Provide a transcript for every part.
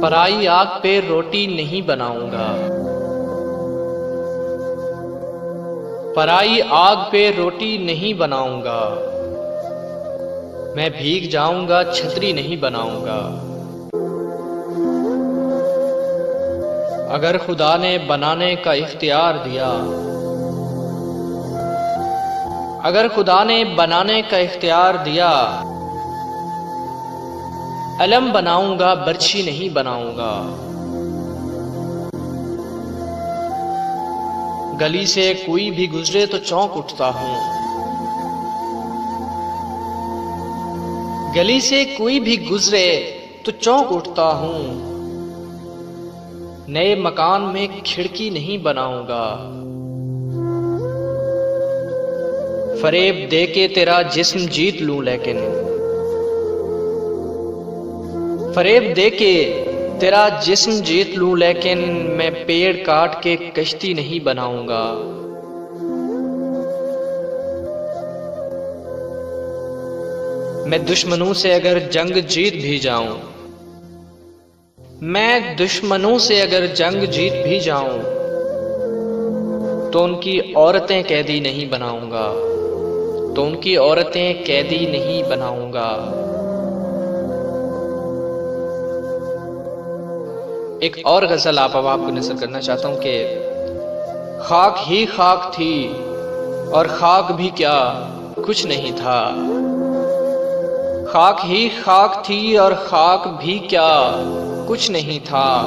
पराई आग पे रोटी नहीं बनाऊंगा। पराई आग पे रोटी नहीं बनाऊंगा। मैं भीग जाऊंगा, छतरी नहीं बनाऊंगा। अगर खुदा ने बनाने का इख्तियार दिया, अगर खुदा ने बनाने का इख्तियार दिया, अलम बनाऊंगा, बर्छी नहीं बनाऊंगा। गली से कोई भी गुजरे तो चौंक उठता हूं। गली से कोई भी गुजरे तो चौंक उठता हूं। नए मकान में खिड़की नहीं बनाऊंगा। फरेब देके तेरा जिस्म जीत लूं, लेकिन फरेब देके तेरा जिस्म जीत लूं, लेकिन मैं पेड़ काट के कश्ती नहीं बनाऊंगा। मैं दुश्मनों से अगर जंग जीत भी जाऊं, मैं दुश्मनों से अगर जंग जीत भी जाऊं, तो उनकी औरतें कैदी नहीं बनाऊंगा। तो उनकी औरतें कैदी नहीं बनाऊंगा। एक और गजल आप आपको नज़र करना चाहता हूं कि खाक ही खाक थी और खाक भी क्या कुछ नहीं था। खाक ही खाक थी और खाक भी क्या कुछ नहीं था।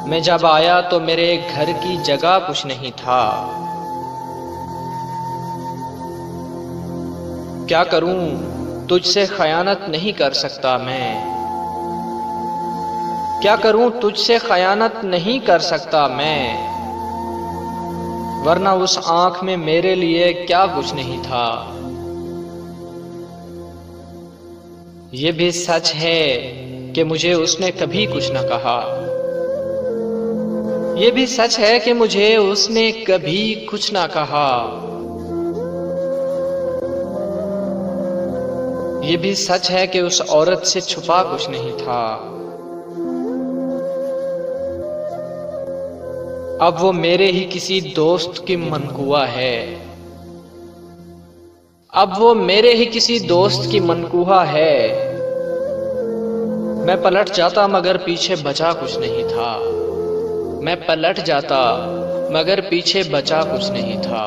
मैं जब आया तो मेरे घर की जगह कुछ नहीं था। क्या करूं, तुझसे खयानत नहीं कर सकता मैं। क्या करूं, तुझसे खयानत नहीं कर सकता मैं। वरना उस आंख में मेरे लिए क्या कुछ नहीं था। ये भी सच है कि मुझे उसने कभी कुछ न कहा। ये भी सच है कि मुझे उसने कभी कुछ ना कहा। ये भी सच है कि उस औरत से छुपा कुछ नहीं था। अब वो मेरे ही किसी दोस्त की मनकुआ है। अब वो मेरे ही किसी दोस्त की मनकुहा है। मैं पलट जाता मगर पीछे बचा कुछ नहीं था। मैं पलट जाता मगर पीछे बचा कुछ नहीं था।